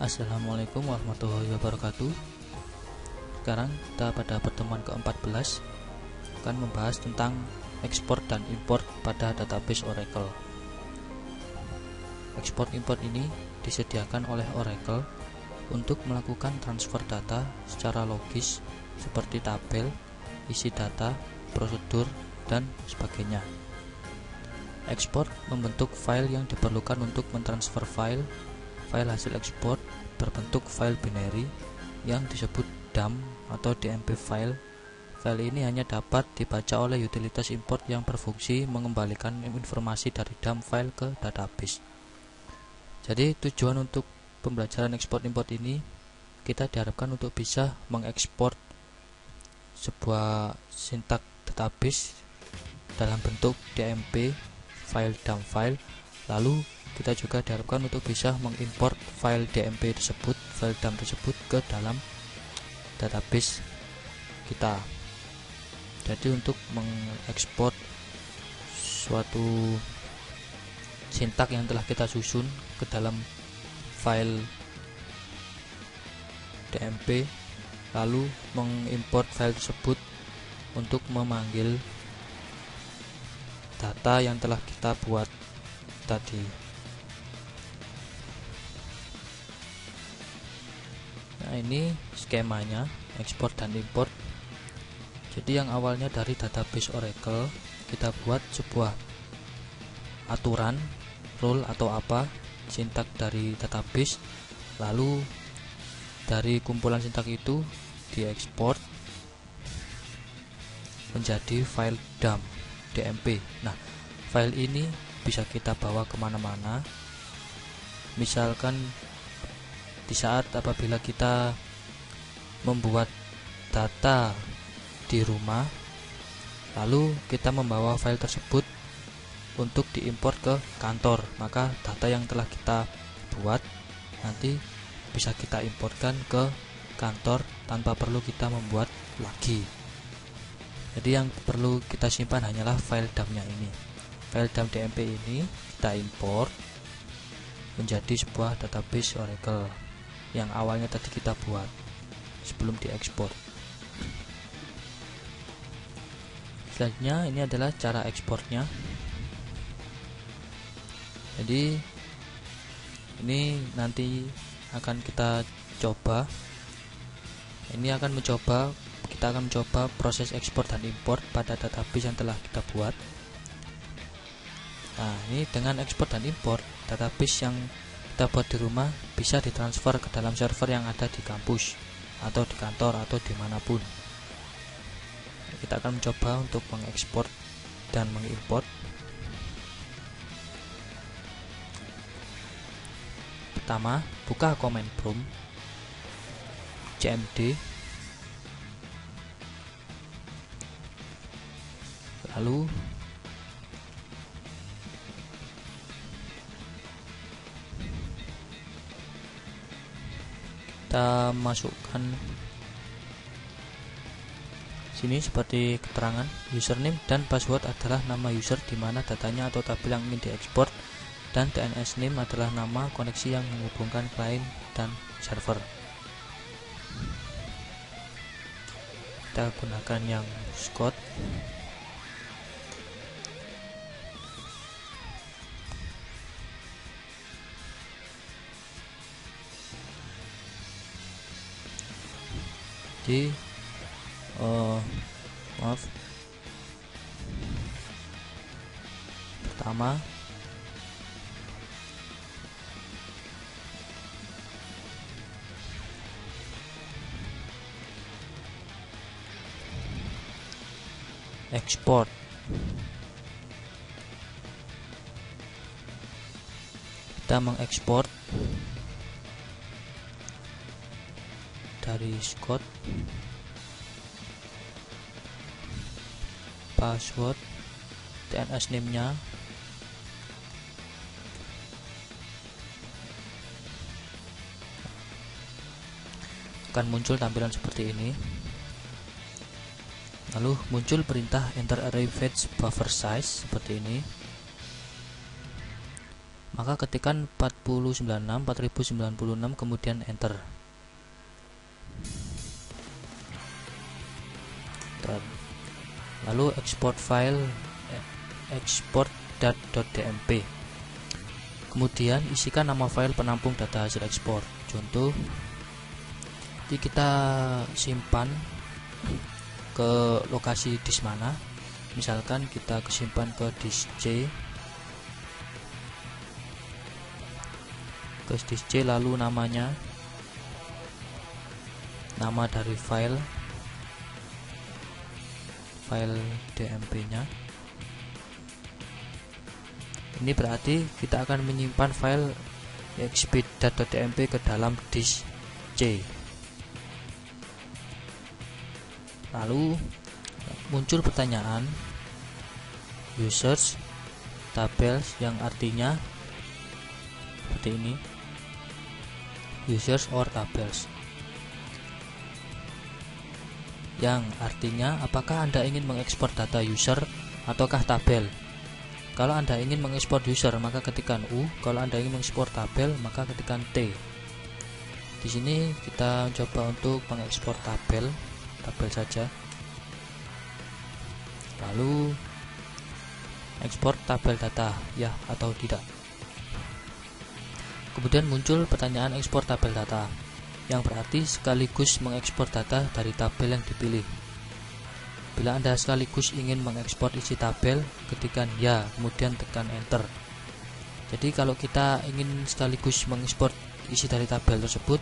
Assalamualaikum warahmatullahi wabarakatuh. Sekarang kita pada pertemuan ke-14 akan membahas tentang ekspor dan import pada database Oracle. Ekspor import ini disediakan oleh Oracle untuk melakukan transfer data secara logis seperti tabel, isi data, prosedur, dan sebagainya. Ekspor membentuk file yang diperlukan untuk mentransfer file hasil ekspor berbentuk file binary yang disebut DAM atau DMP file. File ini hanya dapat dibaca oleh utilitas import yang berfungsi mengembalikan informasi dari DAM file ke database. Jadi tujuan untuk pembelajaran ekspor import ini, kita diharapkan untuk bisa mengekspor sebuah sintak database dalam bentuk DMP file DAM file, lalu kita juga diharapkan untuk bisa mengimport file DMP tersebut, file DAM tersebut ke dalam database kita. Jadi untuk mengekspor suatu sintak yang telah kita susun ke dalam file DMP, lalu mengimport file tersebut untuk memanggil data yang telah kita buat tadi. Nah, ini skemanya ekspor dan import. Jadi yang awalnya dari database Oracle, kita buat sebuah aturan, rule atau apa, sintak dari database, lalu dari kumpulan sintak itu diekspor menjadi file DAM DMP. Nah, file ini bisa kita bawa kemana-mana. Misalkan di saat apabila kita membuat data di rumah, lalu kita membawa file tersebut untuk diimport ke kantor, maka data yang telah kita buat nanti bisa kita importkan ke kantor tanpa perlu kita membuat lagi. Jadi yang perlu kita simpan hanyalah file DAM-nya ini. File DAM DMP ini kita import menjadi sebuah database Oracle yang awalnya tadi kita buat sebelum diekspor. Selanjutnya ini adalah cara ekspornya. Jadi ini nanti akan kita coba. Kita akan mencoba proses ekspor dan import pada database yang telah kita buat. Nah, ini dengan ekspor dan import, database yang kita buat di rumah bisa ditransfer ke dalam server yang ada di kampus atau di kantor atau dimanapun. Kita akan mencoba untuk mengekspor dan mengimport. Pertama, buka command prompt cmd, lalu kita masukkan sini seperti keterangan username dan password adalah nama user di mana datanya atau tabel yang ingin diekspor, dan DNS name adalah nama koneksi yang menghubungkan klien dan server. Kita gunakan yang Scott. Jadi pertama ekspor. Kita mengekspor dari Scott, password, DNS name-nya, akan muncul tampilan seperti ini. Lalu muncul perintah enter array fetch buffer size seperti ini. maka ketikkan 4096 kemudian enter. Lalu export file, export.dmp. Kemudian isikan nama file penampung data hasil ekspor. Contoh, jadi kita simpan ke lokasi disk mana. Misalkan kita simpan ke disk C, lalu namanya, nama dari file DMP nya. Ini berarti kita akan menyimpan file exp.dmp ke dalam disk C. Lalu muncul pertanyaan users tables, yang artinya seperti ini, users or tables, yang artinya apakah Anda ingin mengekspor data user ataukah tabel. Kalau Anda ingin mengekspor user maka ketikkan U, kalau Anda ingin mengekspor tabel maka ketikkan T. Di sini kita coba untuk mengekspor tabel saja. Lalu ekspor tabel data, ya atau tidak. Kemudian muncul pertanyaan ekspor tabel data, yang berarti sekaligus mengekspor data dari tabel yang dipilih. Bila Anda sekaligus ingin mengekspor isi tabel, ketikkan ya, kemudian tekan enter. Jadi kalau kita ingin sekaligus mengekspor isi dari tabel tersebut,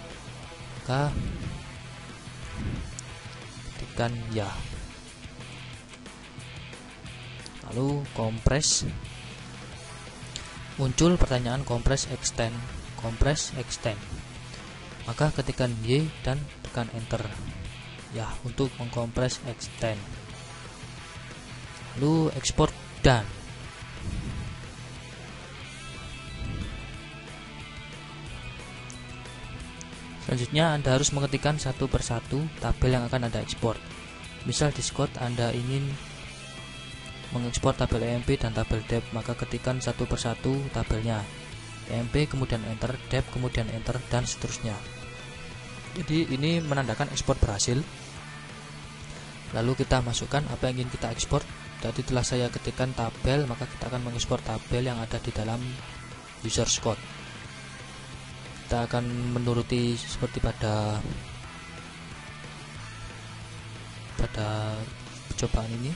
maka tekan ya. Lalu kompres. Muncul pertanyaan kompres extend. Maka ketikkan Y dan tekan enter. Ya, untuk mengkompres extend. Lalu ekspor done. Selanjutnya Anda harus mengetikkan satu persatu tabel yang akan Anda ekspor. Misal di Scott Anda ingin mengekspor tabel EMP dan tabel DEP, maka ketikkan satu persatu tabelnya. EMP kemudian enter, DEP kemudian enter, dan seterusnya. Jadi ini menandakan ekspor berhasil. Lalu kita masukkan apa yang ingin kita ekspor. Tadi telah saya ketikkan tabel, maka kita akan mengekspor tabel yang ada di dalam user Scott. Kita akan menuruti seperti pada percobaan ini.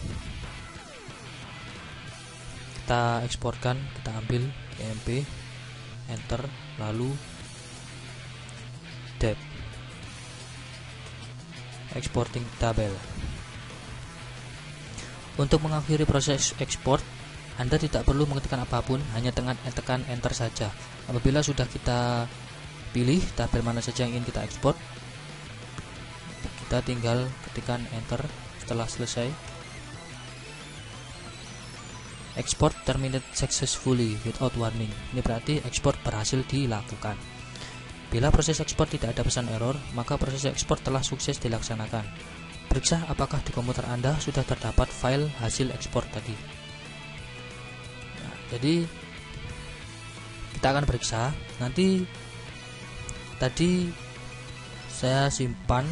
Kita eksporkan, kita ambil EMP, enter, lalu DEP, exporting tabel. Untuk mengakhiri proses ekspor, Anda tidak perlu mengetikkan apapun, hanya tekan enter saja. Apabila sudah kita pilih tabel mana saja yang ingin kita ekspor, kita tinggal ketikkan enter. Setelah selesai, export terminate successfully without warning. Ini berarti ekspor berhasil dilakukan. Bila proses ekspor tidak ada pesan error, maka proses ekspor telah sukses dilaksanakan. Periksa apakah di komputer Anda sudah terdapat file hasil ekspor tadi. Nah, jadi kita akan periksa. Nanti tadi saya simpan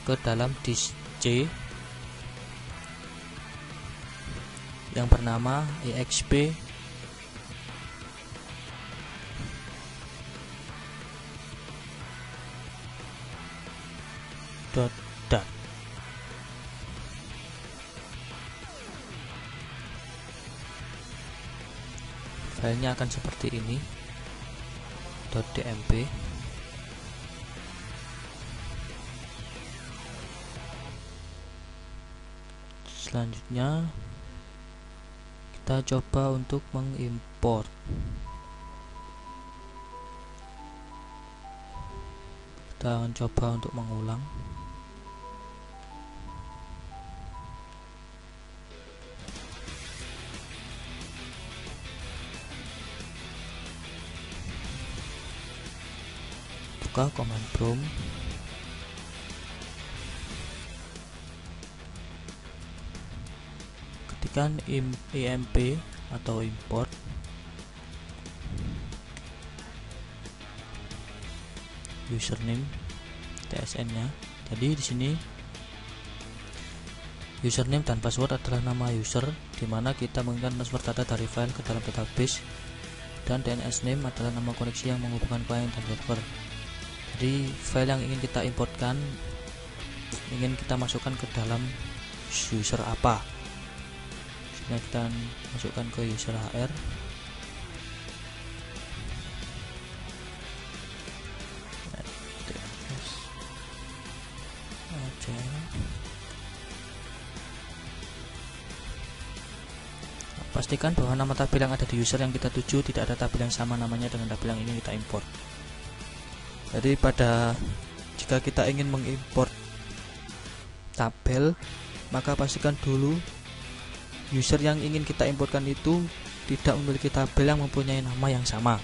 ke dalam disk C yang bernama exp .dat. Filenya akan seperti ini, .dmp. Selanjutnya kita coba untuk mengimport. Kita akan coba untuk mengulang. Buka command prompt, ketikkan emp atau import, username tsn-nya. Jadi di sini username dan password adalah nama user, di mana kita menginginkan transfer data dari file ke dalam database, dan DNS name adalah nama koneksi yang menghubungkan klien dan server. Jadi file yang ingin kita importkan ingin kita masukkan ke dalam user apa. Sini kita masukkan ke user hr. Pastikan bahwa nama tabel yang ada di user yang kita tuju tidak ada tabel yang sama namanya dengan tabel yang ingin kita import. Jadi jika kita ingin mengimport tabel, maka pastikan dulu user yang ingin kita importkan itu tidak memiliki tabel yang mempunyai nama yang sama.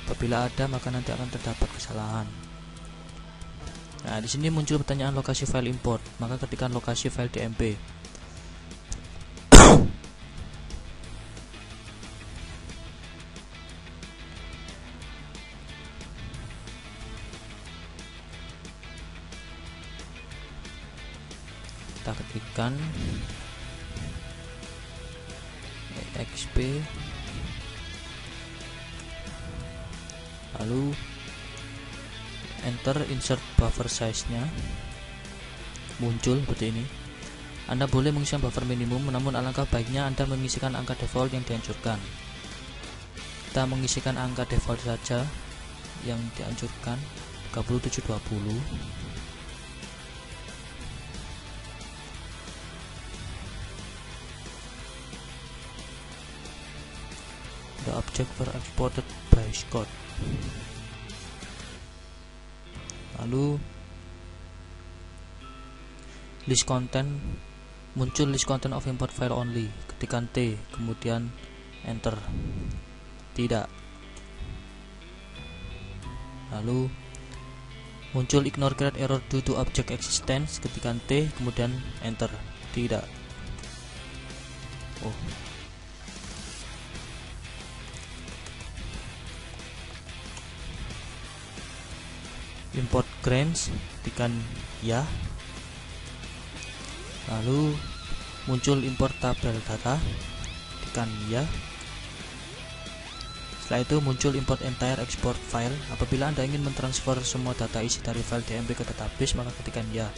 Apabila ada, maka nanti akan terdapat kesalahan. Nah, di sini muncul pertanyaan lokasi file import, maka ketikkan lokasi file dmp. Kita ketikkan exp, lalu enter, insert buffer size nya, muncul seperti ini. Anda boleh mengisi buffer minimum, namun alangkah baiknya Anda mengisikan angka default yang dianjurkan. Kita mengisikan angka default saja yang dianjurkan 3720. The object were exported by Scott. Lalu list content, muncul list content of import file only. Ketikkan T, kemudian enter. Tidak. Lalu muncul ignore create error due to object existence. Ketikkan T, kemudian enter. Tidak. Oh. Import grants, ketikkan ya. Lalu muncul import tabel data, ketikkan ya. Setelah itu muncul import entire export file. Apabila Anda ingin mentransfer semua data isi dari file dmp ke database, maka ketikkan ya.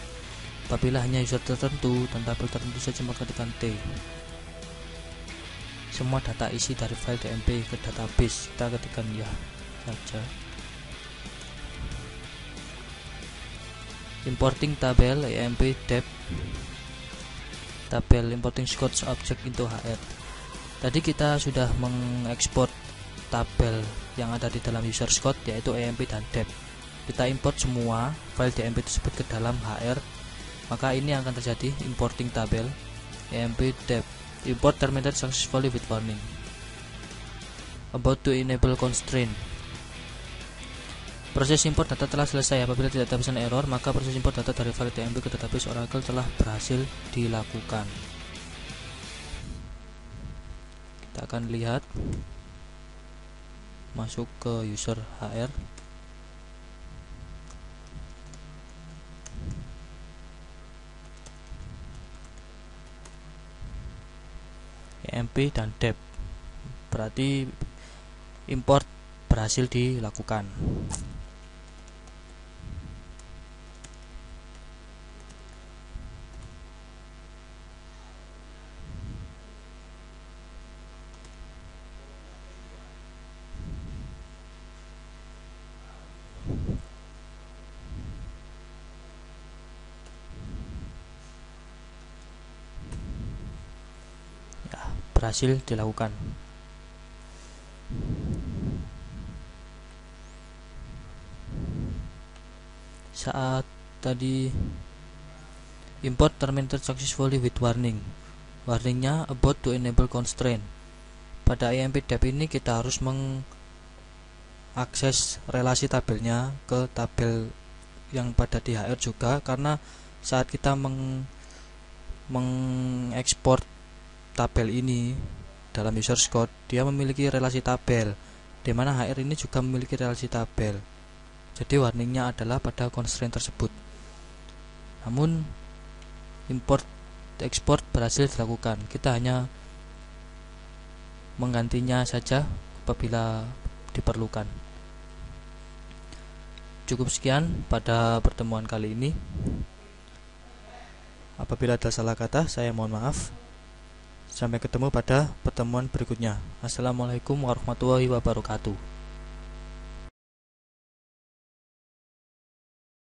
Apabila hanya user tertentu dan tabel tertentu saja, maka ketikkan T. Semua data isi dari file dmp ke database, kita ketikkan ya saja. Importing tabel emp dep, tabel importing Scott's object into hr. Tadi kita sudah mengekspor tabel yang ada di dalam user Scott, yaitu emp dan dep. Kita import semua file dmp tersebut ke dalam hr, maka ini akan terjadi importing tabel emp dep. Import terminated successfully with warning. About to enable constraint. Proses import data telah selesai. Apabila tidak ada pesan error, maka proses import data dari file dmp ke database Oracle telah berhasil dilakukan. Kita akan lihat, masuk ke user hr. emp dan dep, berarti import berhasil dilakukan. Berhasil dilakukan. Saat tadi import terminated successfully with warning. Warningnya about to enable constraint. Pada emp dep ini kita harus mengakses relasi tabelnya ke tabel yang pada di hr juga, karena saat kita mengekspor tabel ini dalam user Scott, dia memiliki relasi tabel, di mana HR ini juga memiliki relasi tabel. Jadi warningnya adalah pada constraint tersebut. Namun import ekspor berhasil dilakukan. Kita hanya menggantinya saja apabila diperlukan. Cukup sekian pada pertemuan kali ini. Apabila ada salah kata, saya mohon maaf. Sampai ketemu pada pertemuan berikutnya. Assalamualaikum warahmatullahi wabarakatuh.